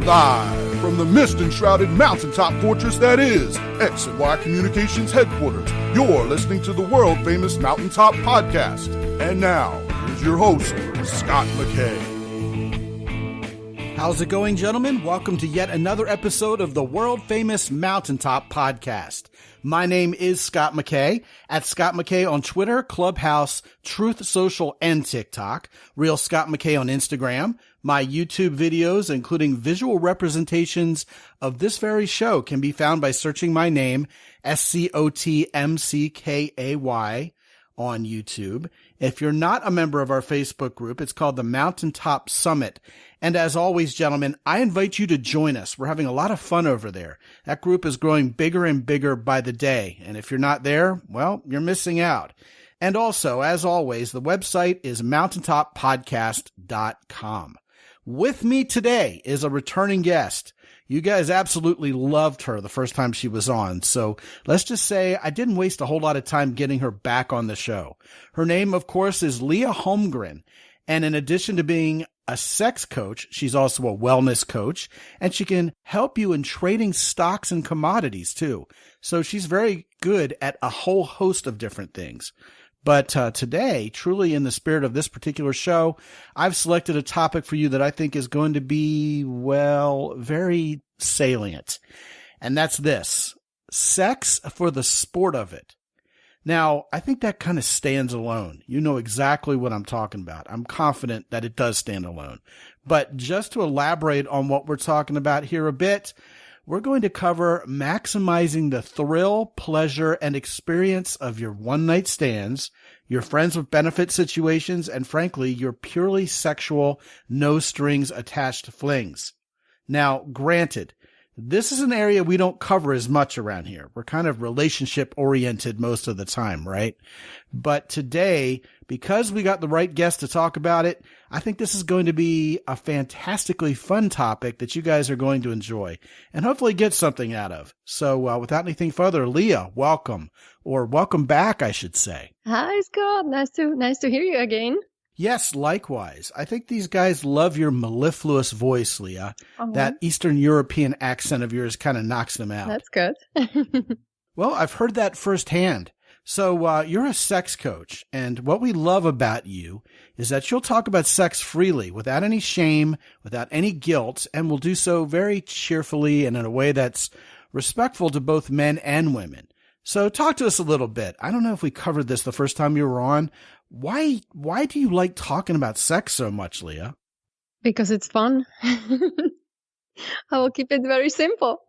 Live from the mist-enshrouded mountaintop fortress that is X and Y Communications headquarters, you're listening to the world-famous Mountaintop Podcast. And now, here's your host, Scot McKay. How's it going, gentlemen? Welcome to yet another episode of the world-famous Mountaintop Podcast. My name is Scot McKay, at Scot McKay on Twitter, Clubhouse, Truth Social, and TikTok. Real Scot McKay on Instagram. My YouTube videos, including visual representations of this very show, can be found by searching my name, ScotMcKay, on YouTube. If you're not a member of our Facebook group, it's called the Mountaintop Summit. And as always, gentlemen, I invite you to join us. We're having a lot of fun over there. That group is growing bigger and bigger by the day. And if you're not there, well, you're missing out. And also, as always, the website is mountaintoppodcast.com. With me today is a returning guest. You guys absolutely loved her the first time she was on, so let's just say I didn't waste a whole lot of time getting her back on the show. Her name, of course, is Lia Holmgren, and in addition to being a sex coach, she's also a wellness coach, and she can help you in trading stocks and commodities, too. So she's very good at a whole host of different things. But today, truly in the spirit of this particular show, I've selected a topic for you that I think is going to be, well, very salient. And that's this: sex for the sport of it. Now, I think that kind of stands alone. You know exactly what I'm talking about. I'm confident that it does stand alone. But just to elaborate on what we're talking about here a bit, we're going to cover maximizing the thrill, pleasure, and experience of your one-night stands, your friends with benefit situations, and frankly, your purely sexual, no-strings-attached flings. Now, granted, this is an area we don't cover as much around here. We're kind of relationship-oriented most of the time, right? But today, because we got the right guest to talk about it, I think this is going to be a fantastically fun topic that you guys are going to enjoy and hopefully get something out of. So without anything further, Lia, welcome, or welcome back, I should say. Hi, Scott. Nice to hear you again. Yes, likewise. I think these guys love your mellifluous voice, Lia. Uh-huh. That Eastern European accent of yours kind of knocks them out. That's good. Well, I've heard that firsthand. So you're a sex coach, and what we love about you is that you'll talk about sex freely, without any shame, without any guilt, and will do so very cheerfully and in a way that's respectful to both men and women. So talk to us a little bit. I don't know if we covered this the first time you were on. Why do you like talking about sex so much, Lia? Because it's fun. I will keep it very simple.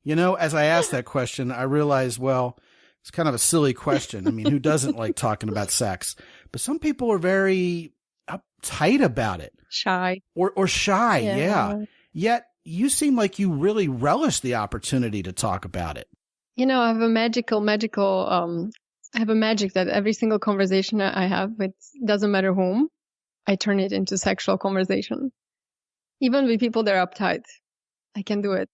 You know, as I asked that question, I realized, well, it's kind of a silly question. I mean, who doesn't like talking about sex? But some people are very uptight about it. Shy. Or shy, yeah. Yet you seem like you really relish the opportunity to talk about it. You know, I have a magic that every single conversation I have with, doesn't matter whom, I turn it into sexual conversation. Even with people that are uptight, I can do it.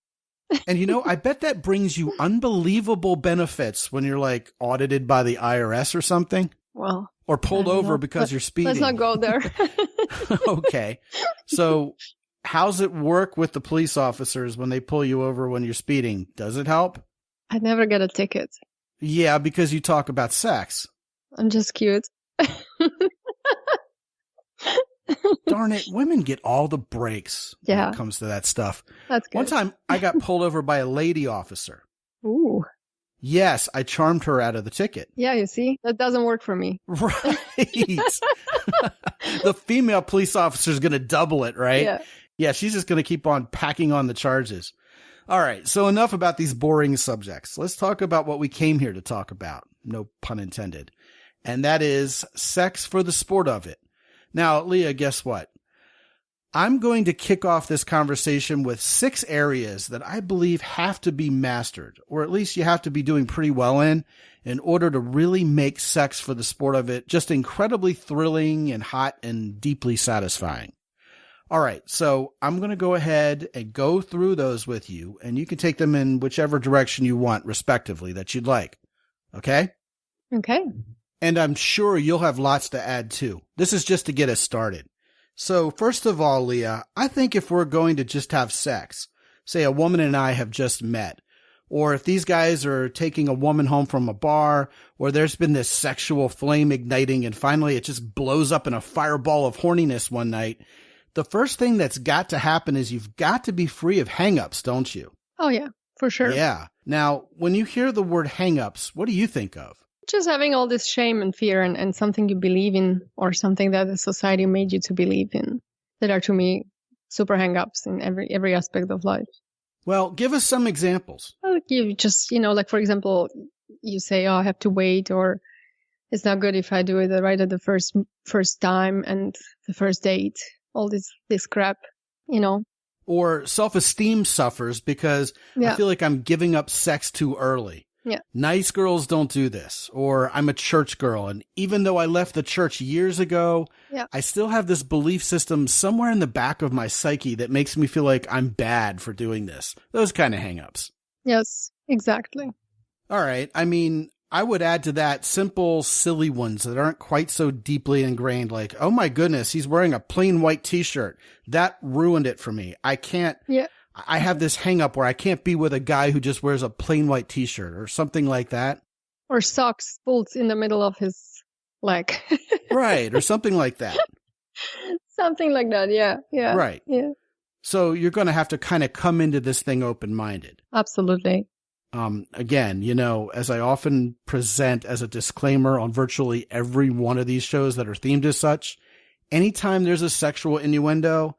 And you know, I bet that brings you unbelievable benefits when you're like audited by the IRS or something. Well, or pulled over because you're speeding. Let's not go there. Okay. So how's it work with the police officers when they pull you over when you're speeding? Does it help? I'd never get a ticket. Yeah, because you talk about sex. I'm just cute. Darn it, women get all the breaks when it comes to that stuff. That's good. One time, I got pulled over by a lady officer. Ooh. Yes, I charmed her out of the ticket. Yeah, you see? That doesn't work for me. Right. The female police officer is going to double it, right? Yeah, she's just going to keep on packing on the charges. All right, so enough about these boring subjects. Let's talk about what we came here to talk about. No pun intended. And that is sex for the sport of it. Now, Lia, guess what? I'm going to kick off this conversation with 6 areas that I believe have to be mastered, or at least you have to be doing pretty well in order to really make sex for the sport of it just incredibly thrilling and hot and deeply satisfying. All right, so I'm going to go ahead and go through those with you, and you can take them in whichever direction you want, respectively, that you'd like. Okay? Okay. And I'm sure you'll have lots to add, too. This is just to get us started. So first of all, Leah, I think if we're going to just have sex, say a woman and I have just met, or if these guys are taking a woman home from a bar, or there's been this sexual flame igniting and finally it just blows up in a fireball of horniness one night, the first thing that's got to happen is you've got to be free of hangups, don't you? Oh, yeah, for sure. Yeah. Now, when you hear the word hangups, what do you think of? Just having all this shame and fear and something you believe in or something that the society made you to believe in that are, to me, super hangups in every aspect of life. Well, give us some examples. Well, you just, like, for example, you say, oh, I have to wait, or it's not good if I do it right at the first time and the first date. All this crap, Or self-esteem suffers because I feel like I'm giving up sex too early. Yeah. Nice girls don't do this. Or I'm a church girl, and even though I left the church years ago, I still have this belief system somewhere in the back of my psyche that makes me feel like I'm bad for doing this. Those kind of hang-ups. Yes, exactly. All right. I mean, I would add to that simple, silly ones that aren't quite so deeply ingrained, like, oh my goodness, he's wearing a plain white t-shirt. That ruined it for me. I can't, I have this hang up where I can't be with a guy who just wears a plain white t-shirt or something like that. Or socks pulled in the middle of his leg. Right. Or something like that. Something like that. Yeah. Yeah. Right. Yeah. So you're going to have to kind of come into this thing open-minded. Absolutely. Again, as I often present as a disclaimer on virtually every one of these shows that are themed as such, anytime there's a sexual innuendo,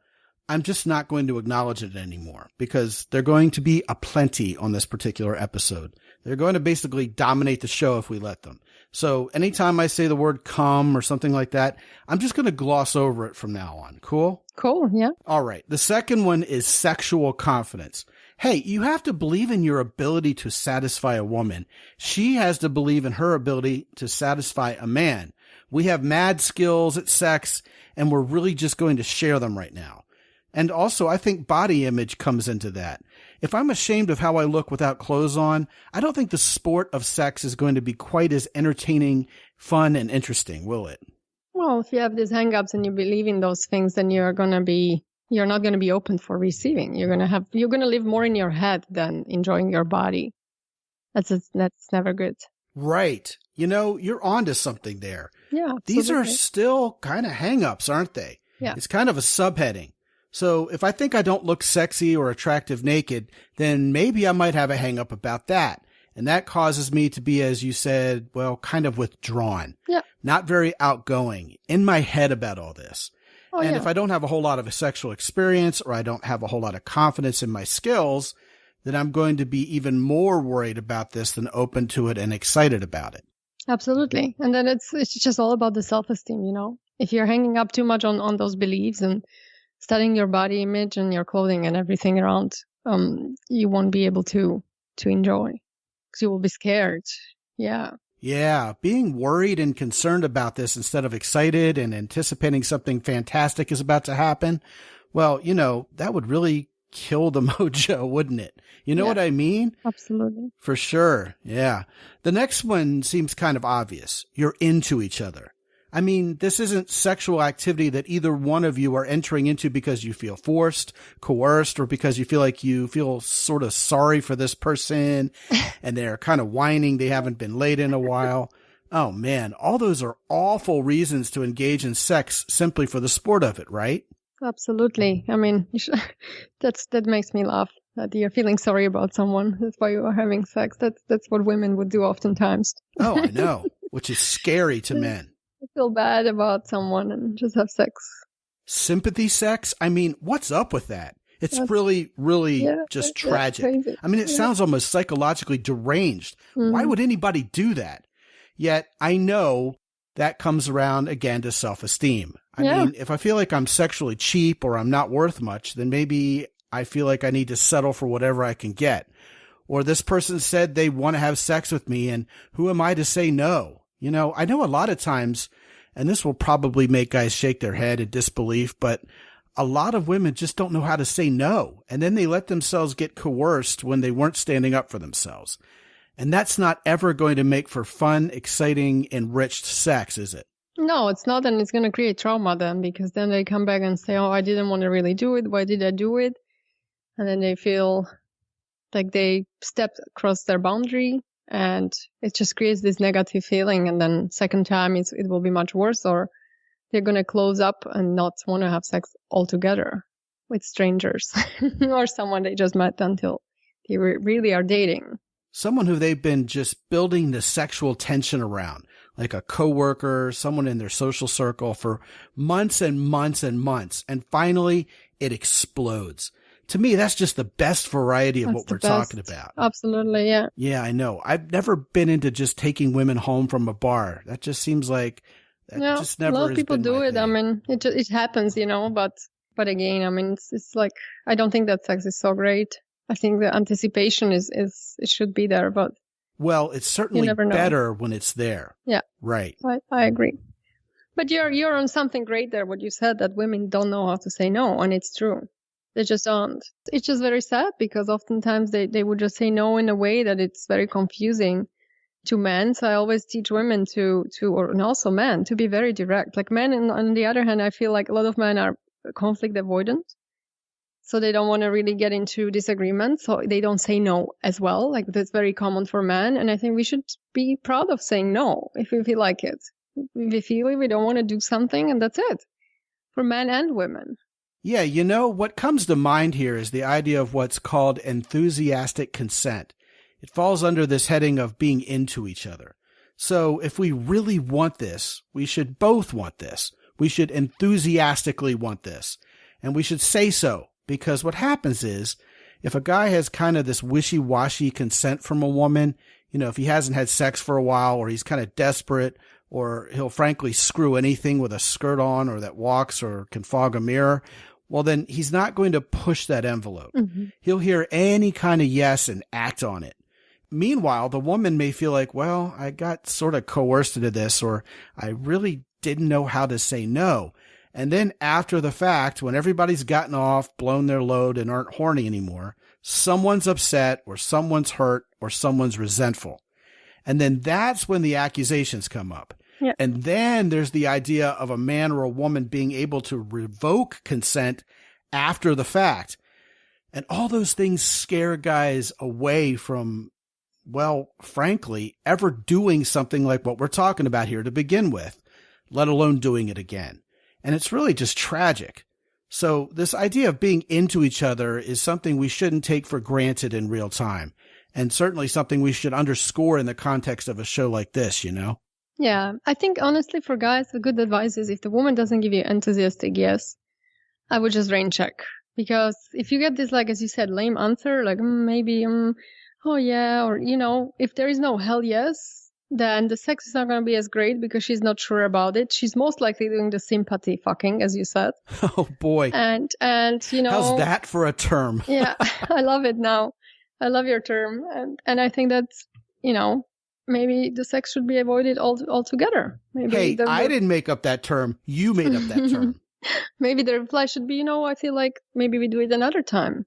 I'm just not going to acknowledge it anymore because they're going to be aplenty on this particular episode. They're going to basically dominate the show if we let them. So anytime I say the word cum or something like that, I'm just going to gloss over it from now on. Cool? Cool. Yeah. All right. The second one is sexual confidence. Hey, you have to believe in your ability to satisfy a woman. She has to believe in her ability to satisfy a man. We have mad skills at sex, and we're really just going to share them right now. And also, I think body image comes into that. If I'm ashamed of how I look without clothes on, I don't think the sport of sex is going to be quite as entertaining, fun, and interesting, will it? Well, if you have these hang-ups and you believe in those things, then you're not going to be open for receiving. You're going to live more in your head than enjoying your body. That's never good. Right. You're onto something there. Yeah. Absolutely. These are still kind of hang-ups, aren't they? Yeah. It's kind of a subheading. So if I think I don't look sexy or attractive naked, then maybe I might have a hang-up about that. And that causes me to be, as you said, well, kind of withdrawn. Yeah. Not very outgoing, in my head about all this. Oh, and if I don't have a whole lot of a sexual experience or I don't have a whole lot of confidence in my skills, then I'm going to be even more worried about this than open to it and excited about it. Absolutely. And then it's just all about the self-esteem, If you're hanging up too much on those beliefs and studying your body image and your clothing and everything around, you won't be able to enjoy because you will be scared. Yeah. Yeah, being worried and concerned about this instead of excited and anticipating something fantastic is about to happen, well, that would really kill the mojo, wouldn't it? You know what I mean? Absolutely. For sure. Yeah. The next one seems kind of obvious. You're into each other. I mean, this isn't sexual activity that either one of you are entering into because you feel forced, coerced, or because you feel sort of sorry for this person and they're kind of whining they haven't been laid in a while. Oh man, all those are awful reasons to engage in sex simply for the sport of it, right? Absolutely. I mean, that makes me laugh. That you're feeling sorry about someone. That's why you are having sex. That's what women would do oftentimes. Oh, I know, which is scary to men. Feel bad about someone and just have sex. Sympathy sex? I mean, what's up with that? It's really just tragic. Crazy. I mean, it sounds almost psychologically deranged. Mm-hmm. Why would anybody do that? Yet I know that comes around again to self-esteem. I mean, if I feel like I'm sexually cheap or I'm not worth much, then maybe I feel like I need to settle for whatever I can get. Or this person said they want to have sex with me, and who am I to say no? I know a lot of times, and this will probably make guys shake their head in disbelief, but a lot of women just don't know how to say no. And then they let themselves get coerced when they weren't standing up for themselves. And that's not ever going to make for fun, exciting, enriched sex, is it? No, it's not, and it's going to create trauma then, because then they come back and say, oh, I didn't want to really do it. Why did I do it? And then they feel like they stepped across their boundary, and it just creates this negative feeling. And then second time it will be much worse, or they're going to close up and not want to have sex altogether with strangers or someone they just met until they really are dating. Someone who they've been just building the sexual tension around, like a coworker, someone in their social circle for months and months and months. And finally it explodes. To me, that's just the best variety of what we're talking about. Absolutely. Yeah. Yeah, I know. I've never been into just taking women home from a bar. That just seems like just never. A lot of people do it. Thing. I mean, it happens, but again, I mean, it's like, I don't think that sex is so great. I think the anticipation it should be there, but. Well, it's certainly better when it's there. Yeah. Right. I agree. But you're on something great there, what you said, that women don't know how to say no, and it's true. They just aren't. It's just very sad, because oftentimes they would just say no in a way that it's very confusing to men. So I always teach women and also men, to be very direct. Like men, on the other hand, I feel like a lot of men are conflict avoidant. So they don't want to really get into disagreements. So they don't say no as well. Like that's very common for men. And I think we should be proud of saying no if we feel like it. If we feel it, we don't want to do something, and that's it. For men and women. Yeah, what comes to mind here is the idea of what's called enthusiastic consent. It falls under this heading of being into each other. So if we really want this, we should both want this. We should enthusiastically want this. And we should say so, because what happens is, if a guy has kind of this wishy-washy consent from a woman, if he hasn't had sex for a while, or he's kind of desperate, or he'll frankly screw anything with a skirt on or that walks or can fog a mirror, well, then he's not going to push that envelope. Mm-hmm. He'll hear any kind of yes and act on it. Meanwhile, the woman may feel like, well, I got sort of coerced into this, or I really didn't know how to say no. And then after the fact, when everybody's gotten off, blown their load, and aren't horny anymore, someone's upset, or someone's hurt, or someone's resentful. And then that's when the accusations come up. Yeah. And then there's the idea of a man or a woman being able to revoke consent after the fact. And all those things scare guys away from, well, frankly, ever doing something like what we're talking about here to begin with, let alone doing it again. And it's really just tragic. So this idea of being into each other is something we shouldn't take for granted in real time. And certainly something we should underscore in the context of a show like this, Yeah, I think honestly for guys, the good advice is, if the woman doesn't give you enthusiastic yes, I would just rain check. Because if you get this, like, as you said, lame answer, like maybe, oh yeah, or, if there is no hell yes, then the sex is not going to be as great because she's not sure about it. She's most likely doing the sympathy fucking, as you said. Oh boy. And how's that for a term? Yeah, I love it now. I love your term. And I think that's, maybe the sex should be avoided altogether. Maybe hey, I didn't make up that term. You made up that term. Maybe the reply should be, I feel like maybe we do it another time,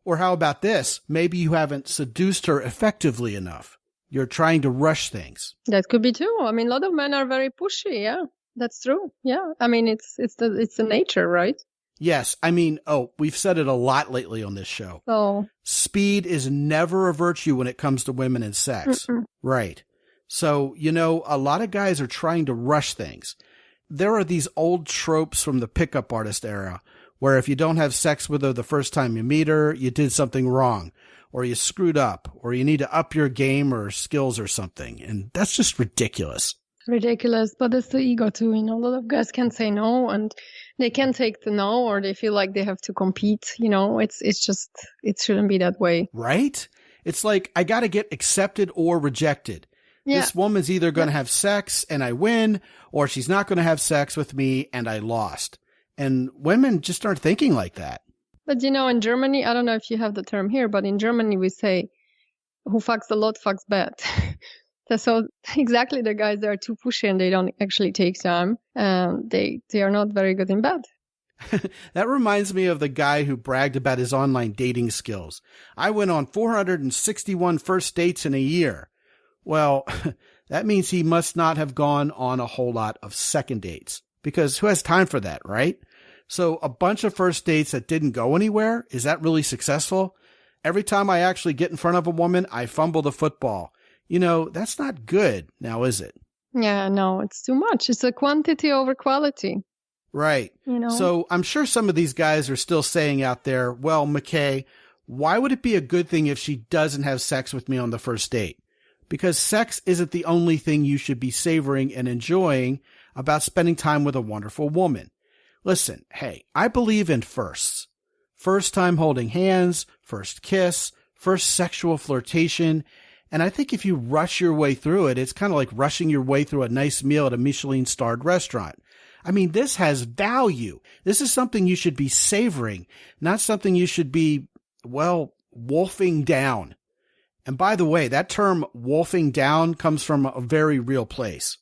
Or how about this? Maybe you haven't seduced her effectively enough. You're trying to rush things. That could be too. I mean, a lot of men are very pushy. Yeah, that's true. Yeah. I mean, it's the nature, right? Yes. I mean, we've said it a lot lately on this show. Oh. Speed is never a virtue when it comes to women and sex. Mm-mm. Right. So, a lot of guys are trying to rush things. There are these old tropes from the pickup artist era where if you don't have sex with her the first time you meet her, you did something wrong, or you screwed up, or you need to up your game or skills or something. And that's just ridiculous. Ridiculous, but it's the ego too. A lot of guys can say no, and they can't take the no, or they feel like they have to compete. It's just, it shouldn't be that way. Right? It's like, I got to get accepted or rejected. Yeah. This woman's either going to have sex and I win, or she's not going to have sex with me and I lost. And women just aren't thinking like that. But in Germany, I don't know if you have the term here, but in Germany we say, who fucks a lot fucks bad. So exactly, the guys that are too pushy and they don't actually take time. They are not very good in bed. That reminds me of the guy who bragged about his online dating skills. I went on 461 first dates in a year. Well, That means he must not have gone on a whole lot of second dates, because who has time for that, right? So a bunch of first dates that didn't go anywhere, is that really successful? Every time I actually get in front of a woman, I fumble the football. That's not good now, is it? Yeah, no, it's too much. It's a quantity over quality. Right. So I'm sure some of these guys are still saying out there, well, McKay, why would it be a good thing if she doesn't have sex with me on the first date? Because sex isn't the only thing you should be savoring and enjoying about spending time with a wonderful woman. Listen, hey, I believe in firsts. First time holding hands, first kiss, first sexual flirtation. And I think if you rush your way through it, it's kind of like rushing your way through a nice meal at a Michelin-starred restaurant. I mean, this has value. This is something you should be savoring, not something you should be, wolfing down. And by the way, that term wolfing down comes from a very real place.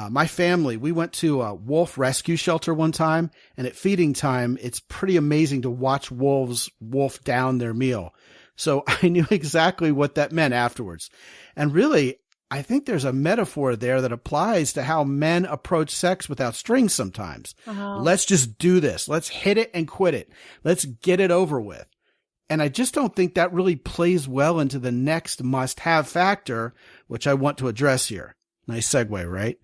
My family, we went to a wolf rescue shelter one time, and at feeding time, it's pretty amazing to watch wolves wolf down their meal. So I knew exactly what that meant afterwards. And really, I think there's a metaphor there that applies to how men approach sex without strings sometimes. Uh-huh. Let's just do this. Let's hit it and quit it. Let's get it over with. And I just don't think that really plays well into the next must-have factor, which I want to address here. Nice segue, right?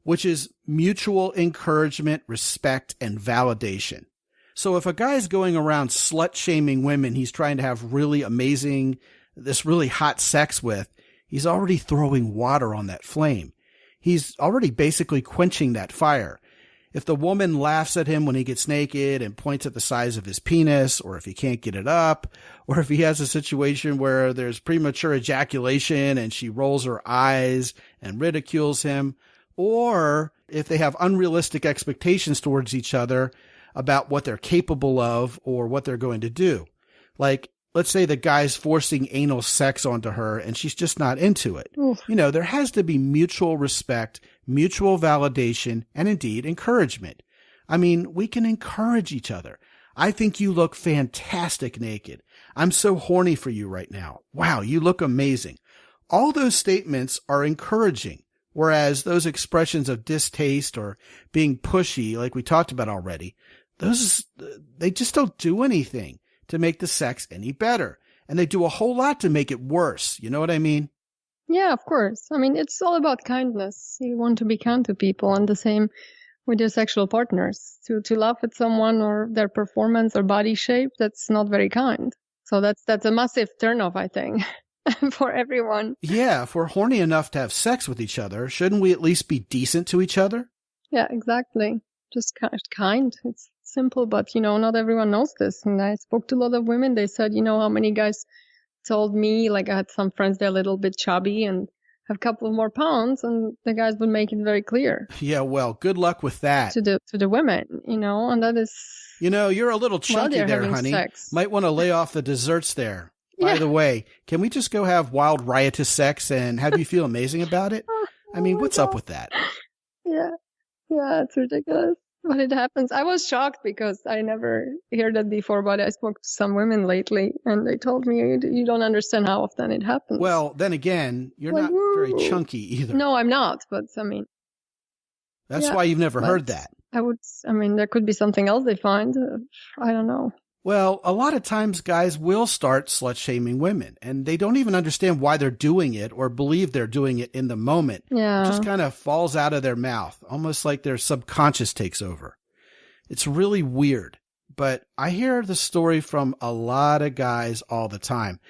Which is mutual encouragement, respect, and validation. So if a guy's going around slut-shaming women he's trying to have really amazing, this really hot sex with, he's already throwing water on that flame. He's already basically quenching that fire. If the woman laughs at him when he gets naked and points at the size of his penis, or if he can't get it up, or if he has a situation where there's premature ejaculation and she rolls her eyes and ridicules him, or if they have unrealistic expectations towards each other about what they're capable of or what they're going to do. Like, let's say the guy's forcing anal sex onto her and she's just not into it. Oof. There has to be mutual respect, mutual validation, and indeed encouragement. I mean, we can encourage each other. I think you look fantastic naked. I'm so horny for you right now. Wow, you look amazing. All those statements are encouraging, whereas those expressions of distaste or being pushy, like we talked about already, they just don't do anything to make the sex any better. And they do a whole lot to make it worse. You know what I mean? Yeah, of course. I mean, it's all about kindness. You want to be kind to people, and the same with your sexual partners. To laugh at someone or their performance or body shape, that's not very kind. So that's a massive turnoff, I think, for everyone. Yeah, if we're horny enough to have sex with each other, shouldn't we at least be decent to each other? Yeah, exactly. Just kind. It's simple, but, not everyone knows this. And I spoke to a lot of women. They said, how many guys told me, like I had some friends, they're a little bit chubby and have a couple of more pounds, and the guys would make it very clear. Yeah, well, good luck with that. To the women, and that is... you're a little chunky there, honey. Sex. Might want to lay off the desserts there. By the way, can we just go have wild, riotous sex and have you feel amazing about it? I mean, what's up with that? Yeah, it's ridiculous. But it happens. I was shocked because I never heard that before, but I spoke to some women lately and they told me you don't understand how often it happens. Well, then again, you're not very chunky either. No, I'm not, but I mean. That's why you've never heard that. There could be something else they find. I don't know. Well, a lot of times guys will start slut-shaming women, and they don't even understand why they're doing it or believe they're doing it in the moment. Yeah. It just kind of falls out of their mouth, almost like their subconscious takes over. It's really weird, but I hear the story from a lot of guys all the time,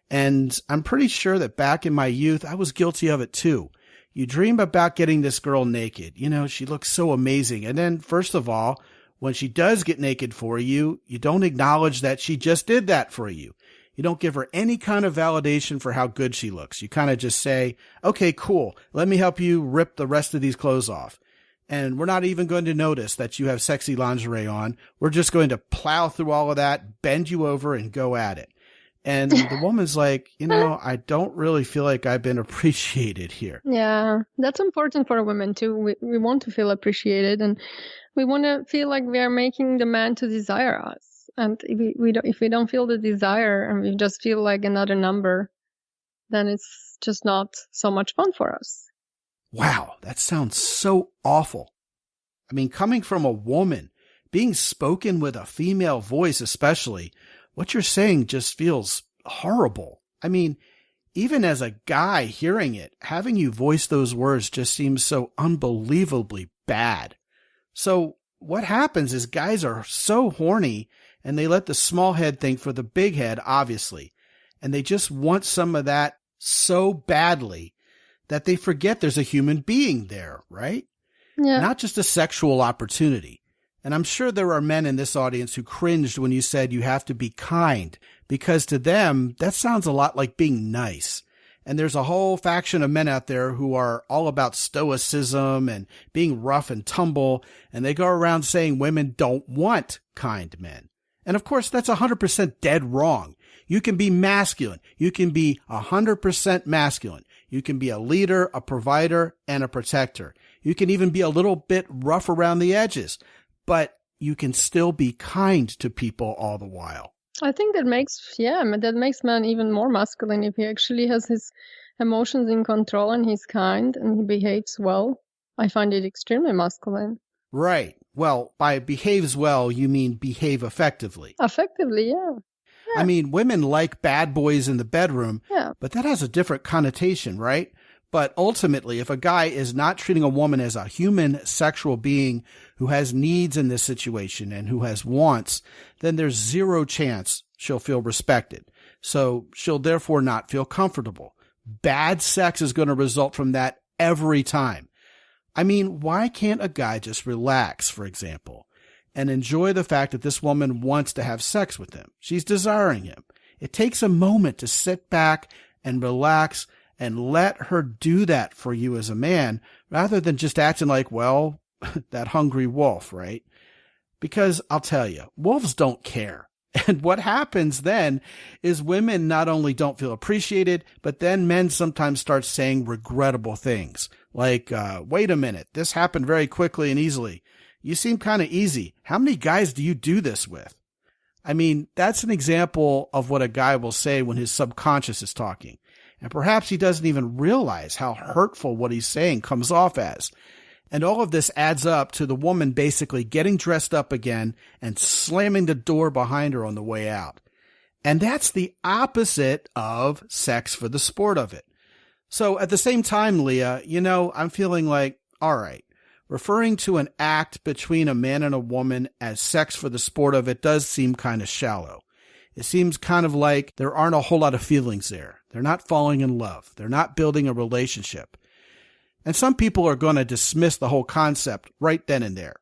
and I'm pretty sure that back in my youth, I was guilty of it too. You dream about getting this girl naked. She looks so amazing, and then first of all, when she does get naked for you, you don't acknowledge that she just did that for you. You don't give her any kind of validation for how good she looks. You kind of just say, okay, cool. Let me help you rip the rest of these clothes off. And we're not even going to notice that you have sexy lingerie on. We're just going to plow through all of that, bend you over, and go at it. And the woman's like, I don't really feel like I've been appreciated here. Yeah, that's important for women too. We want to feel appreciated, and we want to feel like we are making the man to desire us. And if we don't feel the desire and we just feel like another number, then it's just not so much fun for us. Wow, that sounds so awful. I mean, coming from a woman, being spoken with a female voice especially, what you're saying just feels horrible. I mean, even as a guy hearing it, having you voice those words just seems so unbelievably bad. So what happens is guys are so horny and they let the small head think for the big head, obviously. And they just want some of that so badly that they forget there's a human being there, right? Yeah. Not just a sexual opportunity. And I'm sure there are men in this audience who cringed when you said you have to be kind, because to them, that sounds a lot like being nice. And there's a whole faction of men out there who are all about stoicism and being rough and tumble, and they go around saying women don't want kind men. And of course, that's 100% dead wrong. You can be masculine. You can be 100% masculine. You can be a leader, a provider, and a protector. You can even be a little bit rough around the edges, but you can still be kind to people all the while. I think that makes man even more masculine if he actually has his emotions in control and he's kind and he behaves well. I find it extremely masculine. Right. Well, by behaves well, you mean behave effectively. Effectively, yeah. I mean, women like bad boys in the bedroom, Yeah. but that has a different connotation, right? But ultimately, if a guy is not treating a woman as a human sexual being who has needs in this situation and who has wants, then there's zero chance she'll feel respected. So she'll therefore not feel comfortable. Bad sex is going to result from that every time. I mean, why can't a guy just relax, for example, and enjoy the fact that this woman wants to have sex with him? She's desiring him. It takes a moment to sit back and relax and let her do that for you as a man, rather than just acting like, well, that hungry wolf, right? Because I'll tell you, wolves don't care. And what happens then is women not only don't feel appreciated, but then men sometimes start saying regrettable things like, wait a minute, this happened very quickly and easily. You seem kind of easy. How many guys do you do this with? I mean, that's an example of what a guy will say when his subconscious is talking. And perhaps he doesn't even realize how hurtful what he's saying comes off as. And all of this adds up to the woman basically getting dressed up again and slamming the door behind her on the way out. And that's the opposite of sex for the sport of it. So at the same time, Lia, I'm feeling like, all right, referring to an act between a man and a woman as sex for the sport of it does seem kind of shallow. It seems kind of like there aren't a whole lot of feelings there. They're not falling in love. They're not building a relationship. And some people are going to dismiss the whole concept right then and there.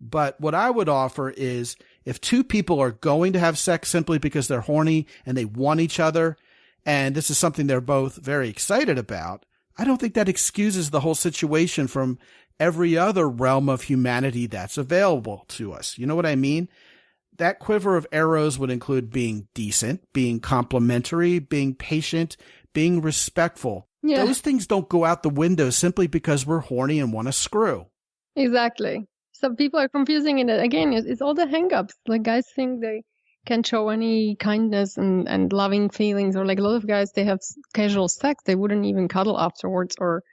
But what I would offer is if two people are going to have sex simply because they're horny and they want each other, and this is something they're both very excited about, I don't think that excuses the whole situation from every other realm of humanity that's available to us. You know what I mean? That quiver of arrows would include being decent, being complimentary, being patient, being respectful. Yeah. Those things don't go out the window simply because we're horny and want to screw. Exactly. Some people are confusing it. Again, it's all the hangups. Like guys think they can show any kindness and loving feelings, or like a lot of guys, they have casual sex. They wouldn't even cuddle afterwards or,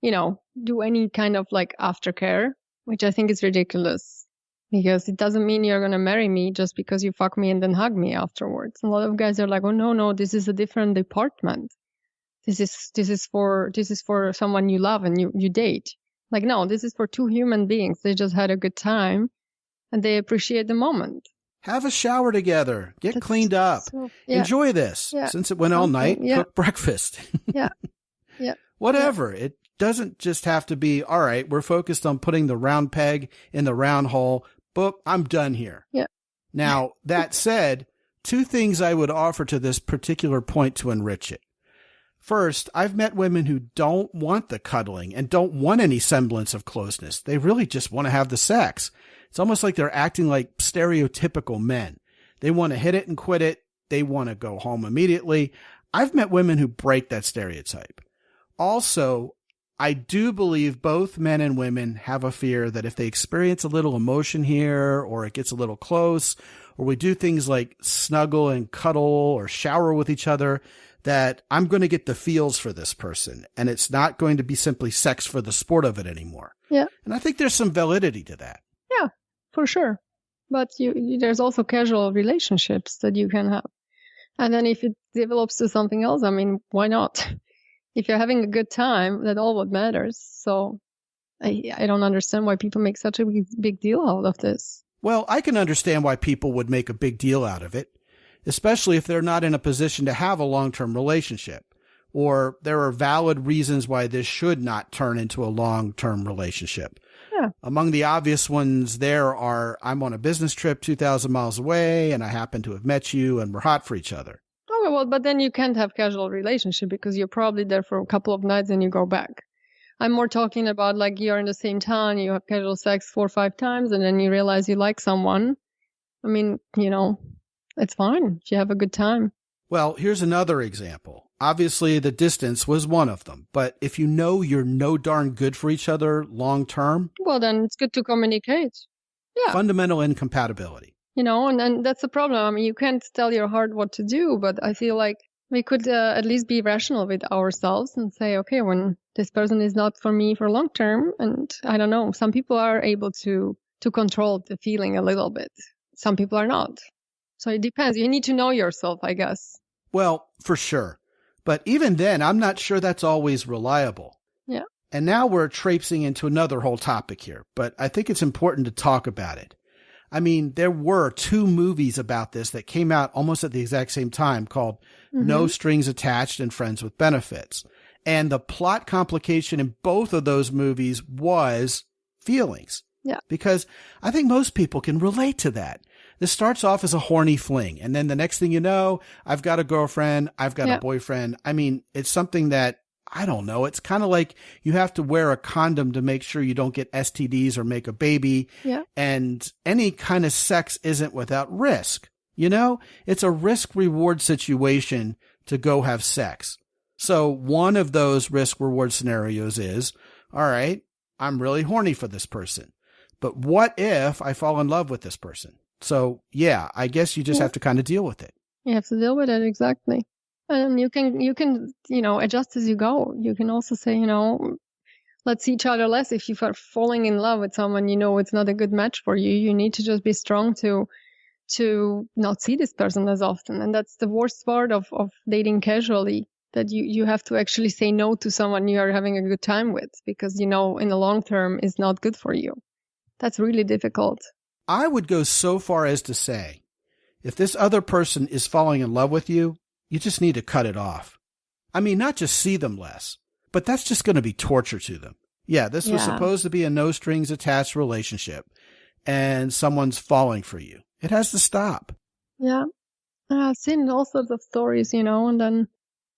do any kind of like aftercare, which I think is ridiculous. Because it doesn't mean you're going to marry me just because you fuck me and then hug me afterwards. And a lot of guys are like, oh, no, this is a different department. This is for someone you love and you date. Like, no, this is for two human beings. They just had a good time and they appreciate the moment. Have a shower together. Get cleaned up. Enjoy this. Yeah. Since it went all night, cook breakfast. Yeah. Whatever. Yeah. It doesn't just have to be, all right, we're focused on putting the round peg in the round hole. But I'm done here. Yeah. Now, that said, two things I would offer to this particular point to enrich it. First, I've met women who don't want the cuddling and don't want any semblance of closeness. They really just want to have the sex. It's almost like they're acting like stereotypical men. They want to hit it and quit it. They want to go home immediately. I've met women who break that stereotype. Also, I do believe both men and women have a fear that if they experience a little emotion here, or it gets a little close, or we do things like snuggle and cuddle or shower with each other, that I'm going to get the feels for this person, and it's not going to be simply sex for the sport of it anymore. Yeah. And I think there's some validity to that. Yeah, for sure. But there's also casual relationships that you can have. And then if it develops to something else, I mean, why not? If you're having a good time, that's all what matters. So I don't understand why people make such a big deal out of this. Well, I can understand why people would make a big deal out of it, especially if they're not in a position to have a long-term relationship, or there are valid reasons why this should not turn into a long-term relationship. Yeah. Among the obvious ones there are, I'm on a business trip 2,000 miles away, and I happen to have met you, and we're hot for each other. Oh, well, but then you can't have casual relationship because you're probably there for a couple of nights and you go back. I'm more talking about like you're in the same town, you have casual sex 4 or 5 times, and then you realize you like someone. I mean, it's fine if you have a good time. Well, here's another example. Obviously, the distance was one of them. But if you know you're no darn good for each other long term, well, then it's good to communicate. Yeah. Fundamental incompatibility. And that's the problem. I mean, you can't tell your heart what to do, but I feel like we could at least be rational with ourselves and say, okay, when this person is not for me for long term, and I don't know, some people are able to control the feeling a little bit. Some people are not. So it depends. You need to know yourself, I guess. Well, for sure. But even then, I'm not sure that's always reliable. Yeah. And now we're traipsing into another whole topic here, but I think it's important to talk about it. I mean, there were 2 movies about this that came out almost at the exact same time called No Strings Attached and Friends with Benefits. And the plot complication in both of those movies was feelings. Yeah. Because I think most people can relate to that. This starts off as a horny fling. And then the next thing you know, I've got a girlfriend. I've got a boyfriend. I mean, it's something that, I don't know. It's kind of like you have to wear a condom to make sure you don't get STDs or make a baby. Yeah. And any kind of sex isn't without risk. It's a risk reward situation to go have sex. So one of those risk reward scenarios is, all right, I'm really horny for this person, but what if I fall in love with this person? So yeah, I guess you just have to kind of deal with it. You have to deal with it. Exactly. And you can, adjust as you go. You can also say, let's see each other less. If you are falling in love with someone, it's not a good match for you. You need to just be strong to not see this person as often. And that's the worst part of dating casually, that you have to actually say no to someone you are having a good time with, because, in the long term is not good for you. That's really difficult. I would go so far as to say, if this other person is falling in love with you, you just need to cut it off. I mean, not just see them less, but that's just going to be torture to them. Yeah, this was supposed to be a no strings attached relationship, and someone's falling for you. It has to stop. Yeah. I've seen all sorts of stories, and then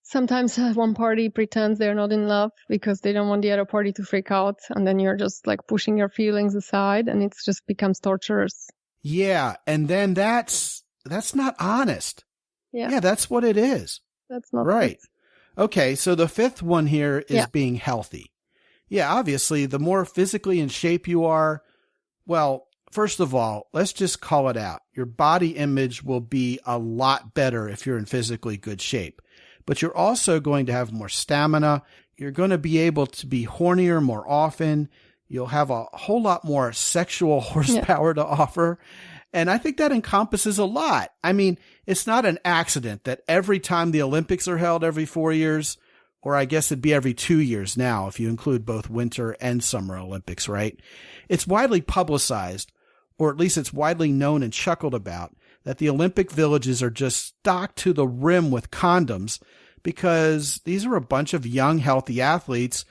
sometimes one party pretends they're not in love because they don't want the other party to freak out, and then you're just like pushing your feelings aside, and it just becomes torturous. Yeah, and then that's not honest. Yeah, that's what it is. That's not right. Okay, so the 5th one here is being healthy. Yeah, obviously, the more physically in shape you are, well, first of all, let's just call it out. Your body image will be a lot better if you're in physically good shape. But you're also going to have more stamina. You're going to be able to be hornier more often. You'll have a whole lot more sexual horsepower to offer. And I think that encompasses a lot. I mean, it's not an accident that every time the Olympics are held every 4 years, or I guess it'd be every 2 years now if you include both winter and summer Olympics, right? It's widely publicized, or at least it's widely known and chuckled about, that the Olympic villages are just stocked to the rim with condoms because these are a bunch of young, healthy athletes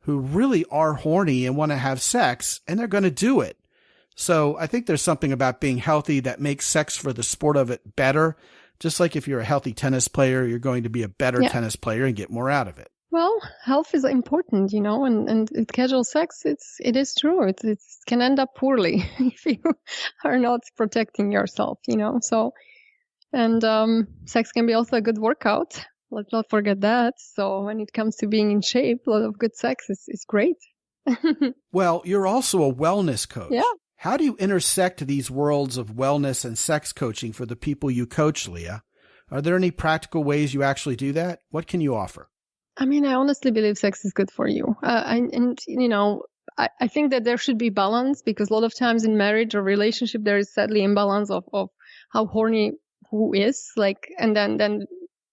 who really are horny and want to have sex, and they're going to do it. So I think there's something about being healthy that makes sex for the sport of it better. Just like if you're a healthy tennis player, you're going to be a better tennis player and get more out of it. Well, health is important, and casual sex, it is true. It can end up poorly if you are not protecting yourself, So, and sex can be also a good workout. Let's not forget that. So when it comes to being in shape, a lot of good sex is great. Well, you're also a wellness coach. Yeah. How do you intersect these worlds of wellness and sex coaching for the people you coach, Lia? Are there any practical ways you actually do that? What can you offer? I mean, I honestly believe sex is good for you. I think that there should be balance, because a lot of times in marriage or relationship, there is sadly imbalance of how horny who is, like, and then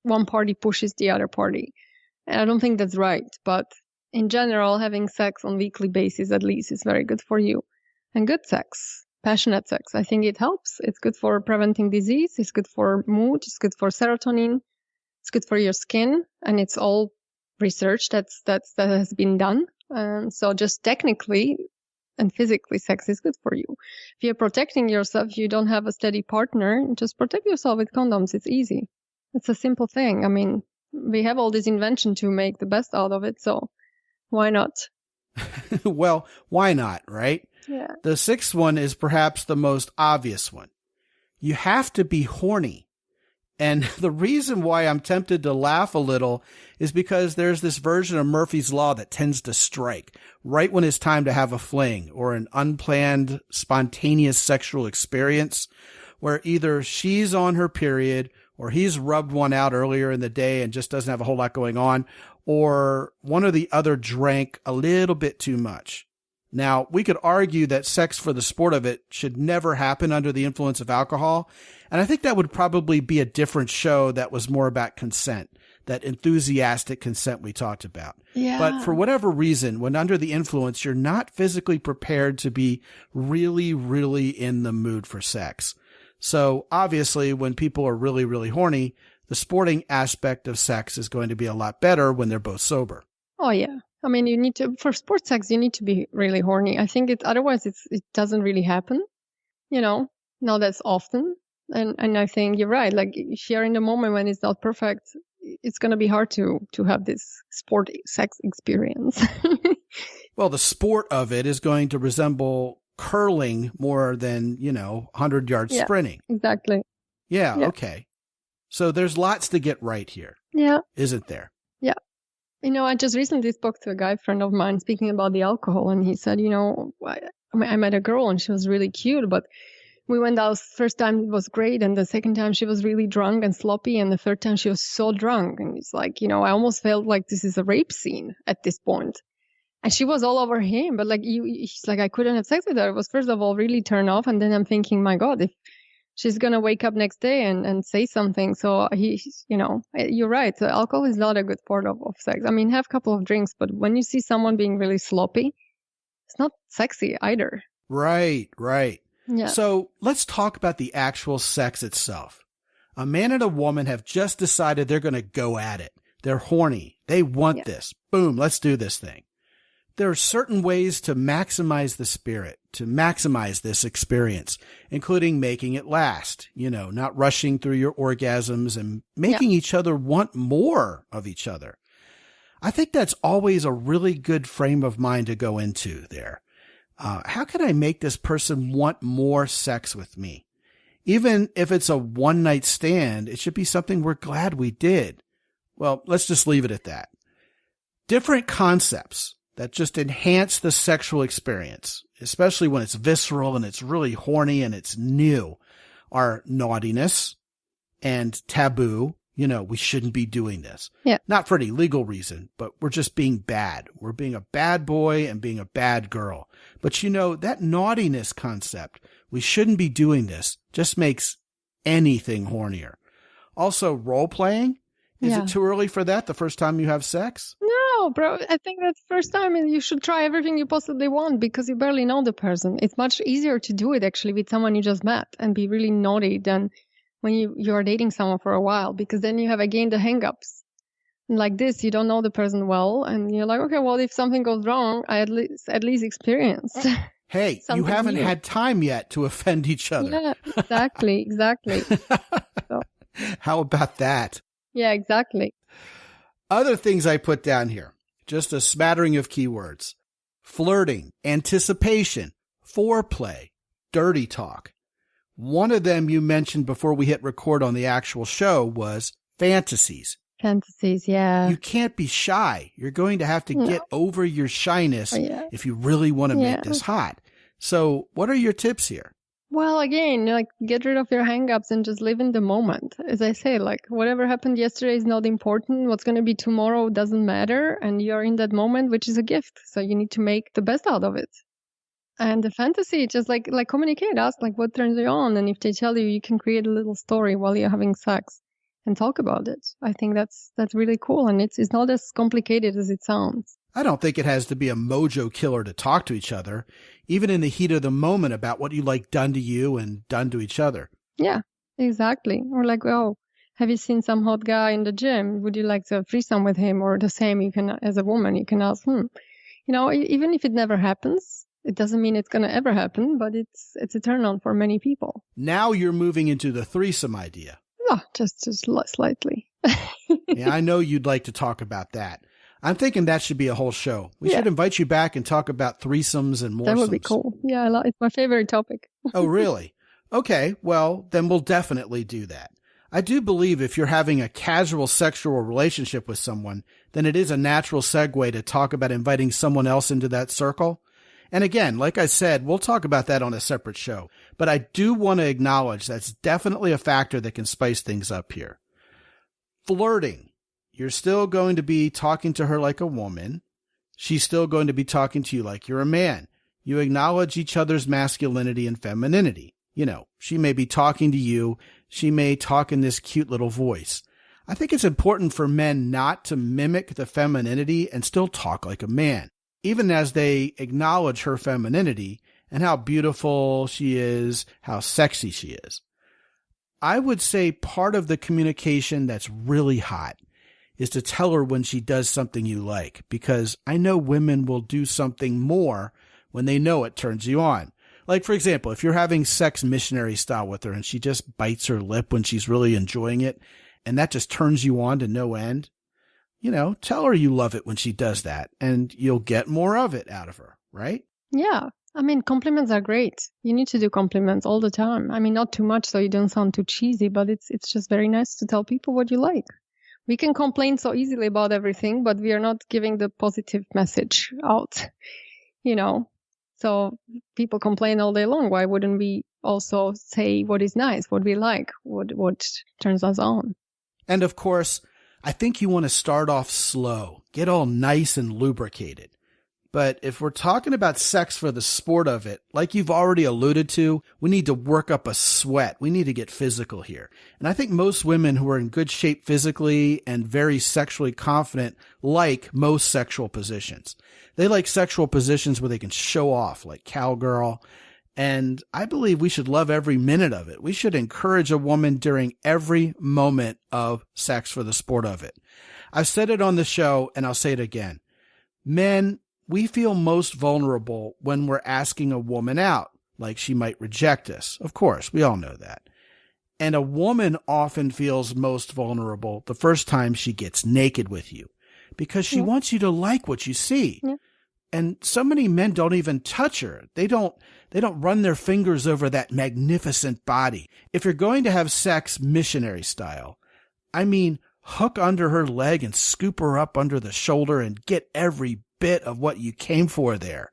one party pushes the other party. And I don't think that's right. But in general, having sex on weekly basis at least is very good for you. And good sex, passionate sex, I think it helps. It's good for preventing disease. It's good for mood. It's good for serotonin. It's good for your skin. And it's all research that has been done. So just technically and physically, sex is good for you. If you're protecting yourself, you don't have a steady partner, just protect yourself with condoms. It's easy. It's a simple thing. I mean, we have all this invention to make the best out of it. So why not? Well, why not, right? Yeah. The sixth one is perhaps the most obvious one. You have to be horny. And the reason why I'm tempted to laugh a little is because there's this version of Murphy's Law that tends to strike right when it's time to have a fling or an unplanned, spontaneous sexual experience where either she's on her period or he's rubbed one out earlier in the day and just doesn't have a whole lot going on, or one or the other drank a little bit too much. Now, we could argue that sex for the sport of it should never happen under the influence of alcohol. And I think that would probably be a different show that was more about consent, that enthusiastic consent we talked about. Yeah. But for whatever reason, when under the influence, you're not physically prepared to be really, really in the mood for sex. So obviously, when people are really, really horny, the sporting aspect of sex is going to be a lot better when they're both sober. Oh, yeah. I mean, for sports sex, you need to be really horny. I think otherwise it doesn't really happen, not as often. And I think you're right. Like, if you're in the moment when it's not perfect, it's going to be hard to have this sport sex experience. Well, the sport of it is going to resemble curling more than, 100-yard sprinting. Exactly. Yeah. Okay. So there's lots to get right here. Yeah. Isn't there? Yeah. I just recently spoke to a guy friend of mine speaking about the alcohol, and he said, I met a girl and she was really cute, but we went out first time it was great, and the second time she was really drunk and sloppy, and the third time she was so drunk, and it's like, I almost felt like this is a rape scene at this point. And she was all over him, but he's like, I couldn't have sex with her. It was first of all really turned off, and then I'm thinking, my God, if she's going to wake up next day and say something. So you're right. So alcohol is not a good part of sex. I mean, have a couple of drinks, but when you see someone being really sloppy, it's not sexy either. Right. Yeah. So let's talk about the actual sex itself. A man and a woman have just decided they're going to go at it. They're horny. They want this. Boom. Let's do this thing. There are certain ways to maximize the spirit, to maximize this experience, including making it last, not rushing through your orgasms and making each other want more of each other. I think that's always a really good frame of mind to go into there. How can I make this person want more sex with me? Even if it's a one-night stand, it should be something we're glad we did. Well, let's just leave it at that. Different concepts that just enhance the sexual experience, especially when it's visceral and it's really horny and it's new, are naughtiness and taboo. We shouldn't be doing this. Yeah. Not for any legal reason, but we're just being bad. We're being a bad boy and being a bad girl. But that naughtiness concept, we shouldn't be doing this, just makes anything hornier. Also, role playing. Is it too early for that the first time you have sex? No, bro. I think that's the first time you should try everything you possibly want, because you barely know the person. It's much easier to do it actually with someone you just met and be really naughty than when you are dating someone for a while, because then you have again the hangups. And like this, you don't know the person well, and you're like, okay, well, if something goes wrong, I at least experienced. Hey, you haven't had time yet to offend each other. Yeah, exactly. So. How about that? Yeah, exactly. Other things I put down here, just a smattering of keywords: flirting, anticipation, foreplay, dirty talk. One of them you mentioned before we hit record on the actual show was fantasies. Fantasies, yeah. You can't be shy. You're going to have to get over your shyness if you really want to make this hot. So what are your tips here? Well, again, like get rid of your hangups and just live in the moment. As I say, like whatever happened yesterday is not important. What's going to be tomorrow doesn't matter. And you're in that moment, which is a gift. So you need to make the best out of it. And the fantasy, just like communicate, ask like what turns you on. And if they tell you, you can create a little story while you're having sex and talk about it. I think that's really cool. And it's not as complicated as it sounds. I don't think it has to be a mojo killer to talk to each other, even in the heat of the moment, about what you like done to you and done to each other. Yeah, exactly. Or like, oh, have you seen some hot guy in the gym? Would you like to threesome with him? Or the same, you can, as a woman, you can ask, You know, even if it never happens, it doesn't mean it's going to ever happen, but it's a turn on for many people. Now you're moving into the threesome idea. Oh, just slightly. Yeah, I know you'd like to talk about that. I'm thinking that should be a whole show. We should invite you back and talk about threesomes and more. That would be cool. Yeah, it's my favorite topic. Oh, really? Okay, well, then we'll definitely do that. I do believe if you're having a casual sexual relationship with someone, then it is a natural segue to talk about inviting someone else into that circle. And again, like I said, we'll talk about that on a separate show. But I do want to acknowledge that's definitely a factor that can spice things up here. Flirting. You're still going to be talking to her like a woman. She's still going to be talking to you like you're a man. You acknowledge each other's masculinity and femininity. You know, she may be talking to you. She may talk in this cute little voice. I think it's important for men not to mimic the femininity and still talk like a man, even as they acknowledge her femininity and how beautiful she is, how sexy she is. I would say part of the communication that's really hot is to tell her when she does something you like, because I know women will do something more when they know it turns you on. Like, for example, if you're having sex missionary style with her and she just bites her lip when she's really enjoying it, and that just turns you on to no end, you know, tell her you love it when she does that, and you'll get more of it out of her, right? Yeah. I mean, compliments are great. You need to do compliments all the time. I mean, not too much so you don't sound too cheesy, but it's just very nice to tell people what you like. We can complain so easily about everything, but we are not giving the positive message out, you know. So people complain all day long. Why wouldn't we also say what is nice, what we like, what turns us on? And of course, I think you want to start off slow, get all nice and lubricated. But if we're talking about sex for the sport of it, like you've already alluded to, we need to work up a sweat. We need to get physical here. And I think most women who are in good shape physically and very sexually confident like most sexual positions. They like sexual positions where they can show off, like cowgirl. And I believe we should love every minute of it. We should encourage a woman during every moment of sex for the sport of it. I've said it on the show and I'll say it again. Men, we feel most vulnerable when we're asking a woman out, like she might reject us. Of course, we all know that. And a woman often feels most vulnerable the first time she gets naked with you because she wants you to like what you see. Yeah. And so many men don't even touch her. They don't run their fingers over that magnificent body. If you're going to have sex missionary style, I mean, hook under her leg and scoop her up under the shoulder and get every bit of what you came for there.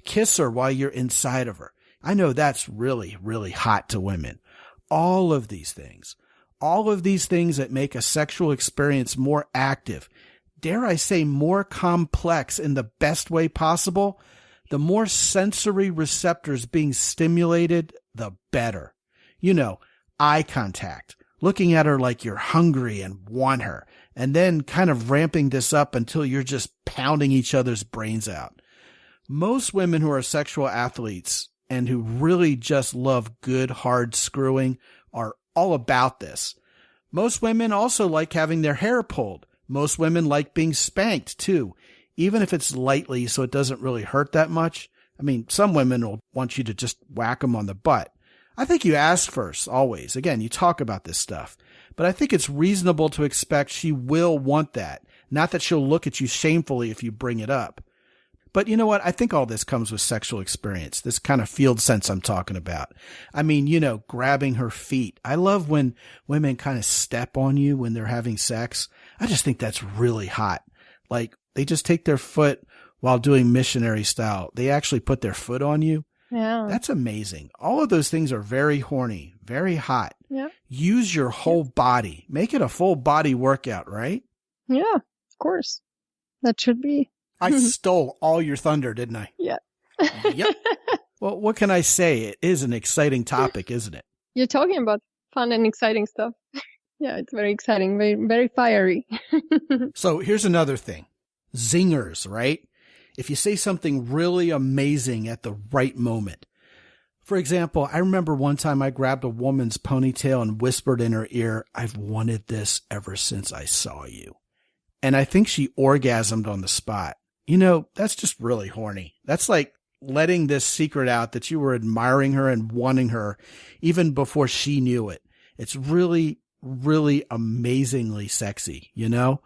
Kiss her while you're inside of her. I know that's really, really hot to women. All of these things that make a sexual experience more active, dare I say more complex in the best way possible, the more sensory receptors being stimulated, the better. You know, eye contact, looking at her like you're hungry and want her, and then kind of ramping this up until you're just pounding each other's brains out. Most women who are sexual athletes and who really just love good, hard screwing are all about this. Most women also like having their hair pulled. Most women like being spanked too, even if it's lightly so it doesn't really hurt that much. I mean, some women will want you to just whack them on the butt. I think you ask first, always. Again, you talk about this stuff. But I think it's reasonable to expect she will want that. Not that she'll look at you shamefully if you bring it up. But you know what? I think all this comes with sexual experience, this kind of field sense I'm talking about. I mean, you know, grabbing her feet. I love when women kind of step on you when they're having sex. I just think that's really hot. Like, they just take their foot while doing missionary style. They actually put their foot on you. Yeah. That's amazing. All of those things are very horny, very hot. Yeah. Use your whole body. Make it a full body workout, right? Yeah, of course. That should be. I stole all your thunder, didn't I? Yeah. Yep. Well, what can I say? It is an exciting topic, isn't it? You're talking about fun and exciting stuff. Yeah, it's very exciting, very, very fiery. So here's another thing. Zingers, right? If you say something really amazing at the right moment. For example, I remember one time I grabbed a woman's ponytail and whispered in her ear, "I've wanted this ever since I saw you." And I think she orgasmed on the spot. You know, that's just really horny. That's like letting this secret out that you were admiring her and wanting her even before she knew it. It's really, really amazingly sexy, you know?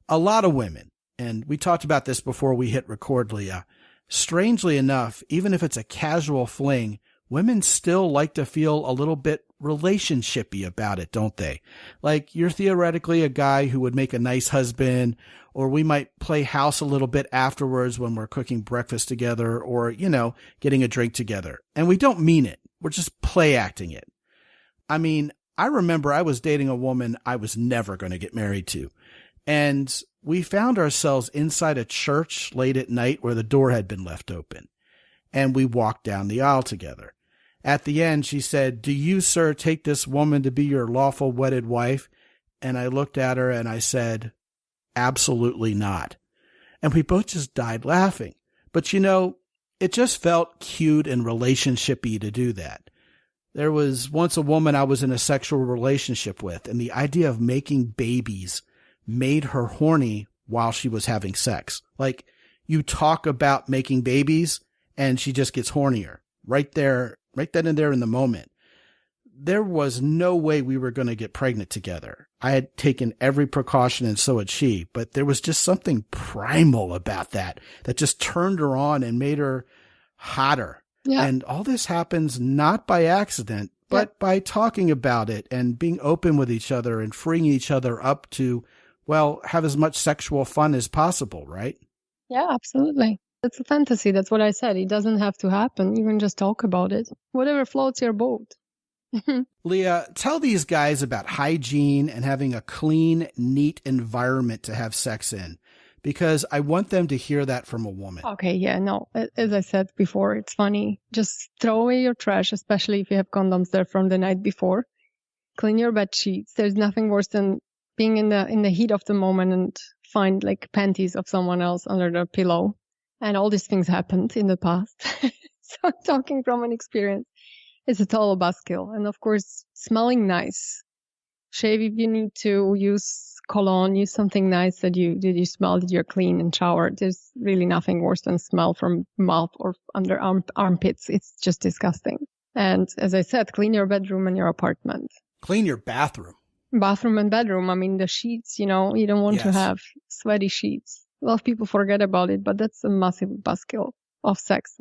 A lot of women, and we talked about this before we hit record, Leah. Strangely enough, even if it's a casual fling, women still like to feel a little bit relationshipy about it, don't they? Like you're theoretically a guy who would make a nice husband, or we might play house a little bit afterwards when we're cooking breakfast together or, you know, getting a drink together. And we don't mean it. We're just play acting it. I mean, I remember I was dating a woman I was never going to get married to. And we found ourselves inside a church late at night where the door had been left open. And we walked down the aisle together. At the end, she said, "Do you, sir, take this woman to be your lawful wedded wife?" And I looked at her and I said, "Absolutely not." And we both just died laughing. But, you know, it just felt cute and relationshipy to do that. There was once a woman I was in a sexual relationship with, and the idea of making babies made her horny while she was having sex. Like, you talk about making babies, and she just gets hornier right there, right then and there in the moment. There was no way we were going to get pregnant together. I had taken every precaution, and so had she, but there was just something primal about that just turned her on and made her hotter. Yeah. And all this happens not by accident, but by talking about it and being open with each other and freeing each other up to, well, have as much sexual fun as possible, right? Yeah, absolutely. It's a fantasy. That's what I said. It doesn't have to happen. You can just talk about it. Whatever floats your boat. Leah, tell these guys about hygiene and having a clean, neat environment to have sex in, because I want them to hear that from a woman. Okay, yeah, no. As I said before, it's funny. Just throw away your trash, especially if you have condoms there from the night before. Clean your bed sheets. There's nothing worse than being in the heat of the moment and find like panties of someone else under the pillow. And all these things happened in the past. So I'm talking from an experience. It's a total buzzkill. And of course, smelling nice. Shave if you need to. Use cologne. Use something nice that you smell that you're clean and showered. There's really nothing worse than smell from mouth or under armpits. It's just disgusting. And as I said, clean your bedroom and your apartment. Clean your bathroom. Bathroom and bedroom. I mean, the sheets, you know, you don't want to have sweaty sheets. A lot of people forget about it, but that's a massive buzzkill of sex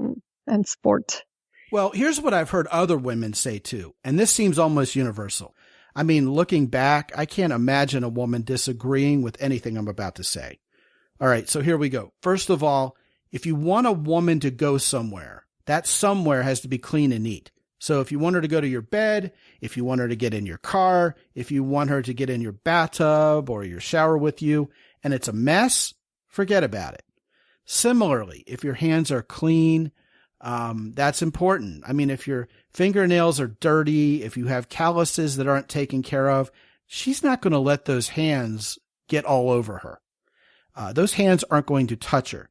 and sport. Well, here's what I've heard other women say too, and this seems almost universal. I mean, looking back, I can't imagine a woman disagreeing with anything I'm about to say. All right, so here we go. First of all, if you want a woman to go somewhere, that somewhere has to be clean and neat. So if you want her to go to your bed, if you want her to get in your car, if you want her to get in your bathtub or your shower with you, and it's a mess, forget about it. Similarly, if your hands are clean, that's important. I mean, if your fingernails are dirty, if you have calluses that aren't taken care of, she's not going to let those hands get all over her. Those hands aren't going to touch her.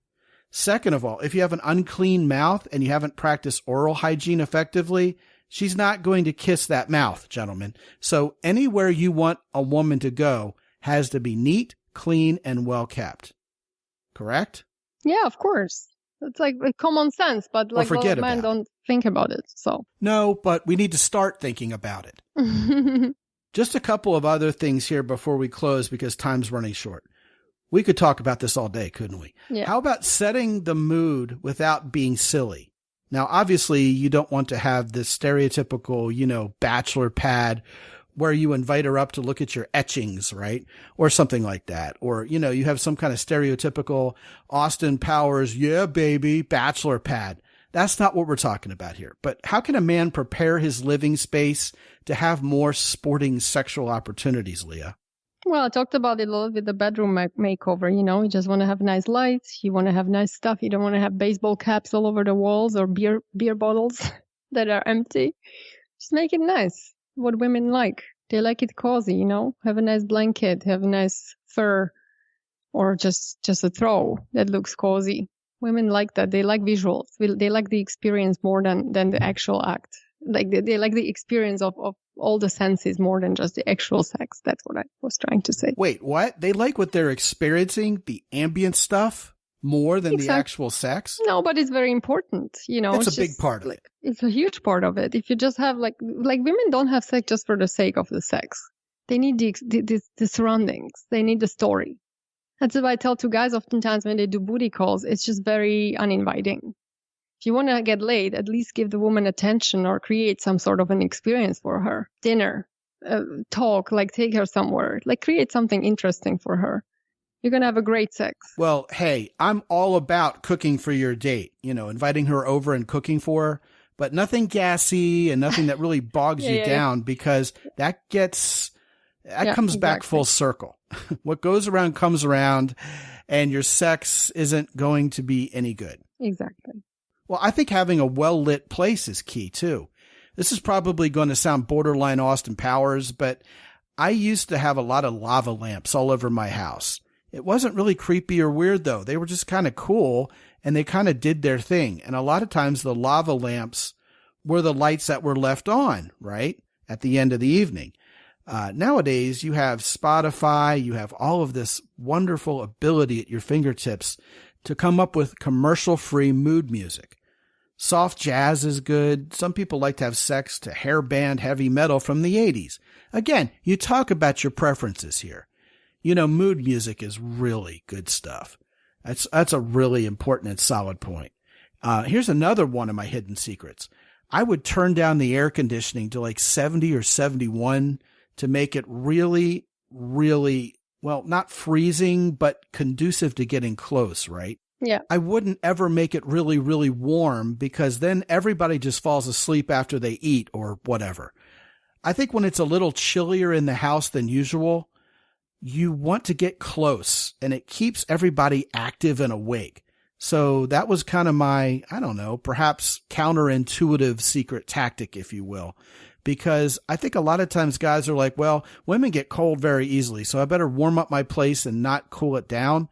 Second of all, if you have an unclean mouth and you haven't practiced oral hygiene effectively, she's not going to kiss that mouth, gentlemen. So anywhere you want a woman to go has to be neat, clean, and well kept. Correct? Yeah, of course. It's like common sense, but like men don't think about it. So no, but we need to start thinking about it. Just a couple of other things here before we close because time's running short. We could talk about this all day, couldn't we? Yeah. How about setting the mood without being silly? Now, obviously, you don't want to have this stereotypical, bachelor pad where you invite her up to look at your etchings, right? Or something like that. Or, you have some kind of stereotypical Austin Powers, yeah, baby, bachelor pad. That's not what we're talking about here. But how can a man prepare his living space to have more sporting sexual opportunities, Lia? Well, I talked about it a little with the bedroom makeover. You just want to have nice lights. You want to have nice stuff. You don't want to have baseball caps all over the walls or beer bottles that are empty. Just make it nice. What women like. They like it cozy, Have a nice blanket, have a nice fur, or just a throw that looks cozy. Women like that. They like visuals. They like the experience more than the actual act. Like they like the experience of all the senses more than just the actual sex. That's what I was trying to say. Wait, what? They like what they're experiencing, the ambient stuff, more than the actual sex? No, but it's very important, It's a big part of it. It's a huge part of it. If you just have like women don't have sex just for the sake of the sex. They need the surroundings. They need the story. That's what I tell to guys oftentimes when they do booty calls. It's just very uninviting. If you want to get laid, at least give the woman attention or create some sort of an experience for her. Dinner, talk, take her somewhere, create something interesting for her. You're going to have a great sex. Well, hey, I'm all about cooking for your date, inviting her over and cooking for her, but nothing gassy and nothing that really bogs you down because that comes back full circle. What goes around comes around, and your sex isn't going to be any good. Exactly. Well, I think having a well-lit place is key, too. This is probably going to sound borderline Austin Powers, but I used to have a lot of lava lamps all over my house. It wasn't really creepy or weird, though. They were just kind of cool, and they kind of did their thing. And a lot of times the lava lamps were the lights that were left on, right, at the end of the evening. Nowadays, you have Spotify, you have all of this wonderful ability at your fingertips to come up with commercial-free mood music. Soft jazz is good. Some people like to have sex to hairband heavy metal from the 80s. Again, you talk about your preferences here. Mood music is really good stuff. That's a really important and solid point. Here's another one of my hidden secrets. I would turn down the air conditioning to 70 or 71 to make it really, really, well, not freezing, but conducive to getting close, right? Yeah. I wouldn't ever make it really, really warm because then everybody just falls asleep after they eat or whatever. I think when it's a little chillier in the house than usual, you want to get close and it keeps everybody active and awake. So that was kind of my, perhaps counterintuitive secret tactic, if you will, because I think a lot of times guys are like, well, women get cold very easily, so I better warm up my place and not cool it down.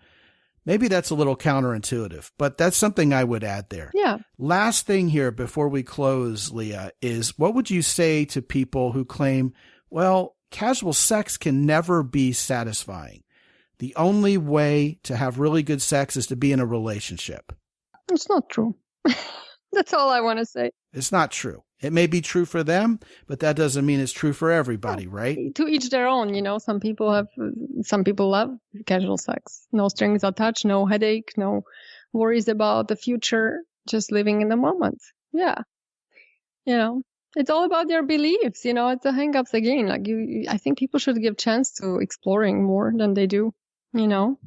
Maybe that's a little counterintuitive, but that's something I would add there. Yeah. Last thing here before we close, Lia, is what would you say to people who claim, well, casual sex can never be satisfying? The only way to have really good sex is to be in a relationship. It's not true. That's all I want to say. It's not true. It may be true for them, but that doesn't mean it's true for everybody, right? To each their own, Some people love casual sex. No strings attached, no headache, no worries about the future, just living in the moment. Yeah. It's all about their beliefs, it's the hangups again. I think people should give chance to exploring more than they do.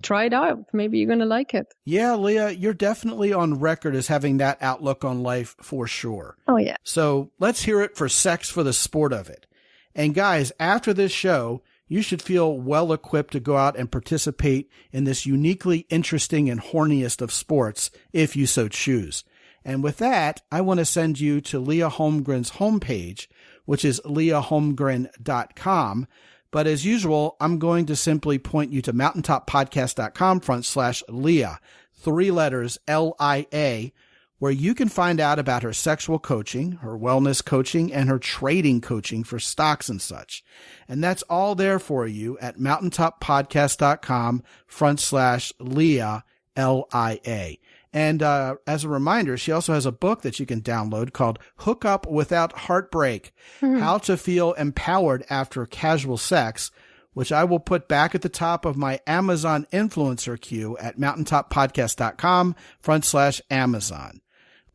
Try it out. Maybe you're going to like it. Yeah, Lia, you're definitely on record as having that outlook on life for sure. Oh, yeah. So let's hear it for sex for the sport of it. And guys, after this show, you should feel well equipped to go out and participate in this uniquely interesting and horniest of sports if you so choose. And with that, I want to send you to Lia Holmgren's homepage, which is liaholmgren.com. But as usual, I'm going to simply point you to mountaintoppodcast.com/Lia, 3 letters LIA, where you can find out about her sexual coaching, her wellness coaching, and her trading coaching for stocks and such. And that's all there for you at mountaintoppodcast.com/Lia, LIA. And as a reminder, she also has a book that you can download called Hook Up Without Heartbreak, How to Feel Empowered After Casual Sex, which I will put back at the top of my Amazon influencer queue at mountaintoppodcast.com/Amazon.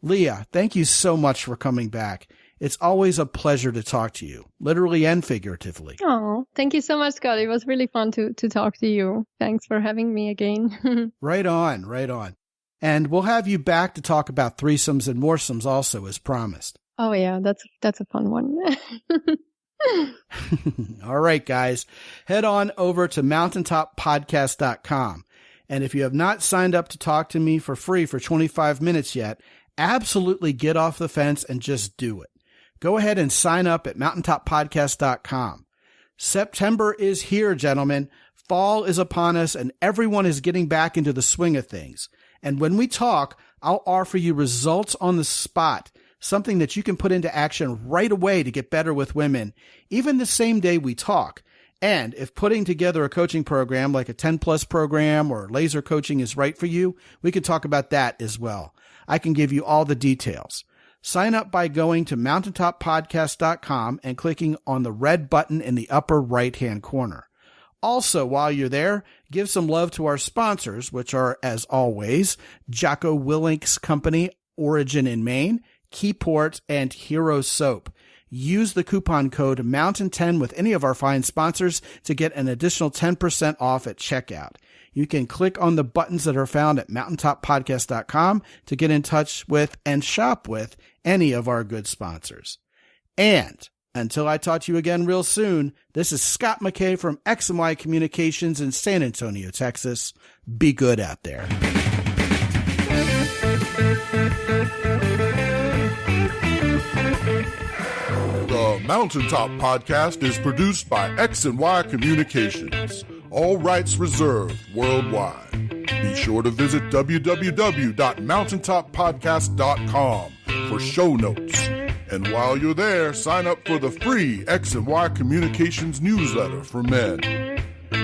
Lia, thank you so much for coming back. It's always a pleasure to talk to you, literally and figuratively. Oh, thank you so much, Scott. It was really fun to talk to you. Thanks for having me again. Right on, right on. And we'll have you back to talk about threesomes and moresomes also, as promised. Oh, yeah, that's a fun one. All right, guys, head on over to mountaintoppodcast.com. And if you have not signed up to talk to me for free for 25 minutes yet, absolutely get off the fence and just do it. Go ahead and sign up at mountaintoppodcast.com. September is here, gentlemen. Fall is upon us and everyone is getting back into the swing of things. And when we talk, I'll offer you results on the spot, something that you can put into action right away to get better with women, even the same day we talk. And if putting together a coaching program like a 10+ program or laser coaching is right for you, we can talk about that as well. I can give you all the details. Sign up by going to mountaintoppodcast.com and clicking on the red button in the upper right-hand corner. Also, while you're there, give some love to our sponsors, which are, as always, Jocko Willink's company, Origin in Maine, Keyport, and Hero Soap. Use the coupon code MOUNTAIN10 with any of our fine sponsors to get an additional 10% off at checkout. You can click on the buttons that are found at mountaintoppodcast.com to get in touch with and shop with any of our good sponsors. And until I talk to you again real soon, this is Scott McKay from X&Y Communications in San Antonio, Texas. Be good out there. The Mountaintop Podcast is produced by X&Y Communications. All rights reserved worldwide. Be sure to visit www.mountaintoppodcast.com for show notes. And while you're there, sign up for the free X&Y Communications newsletter for men.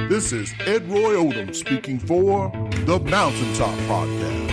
This is Ed Roy Odom speaking for the Mountaintop Podcast.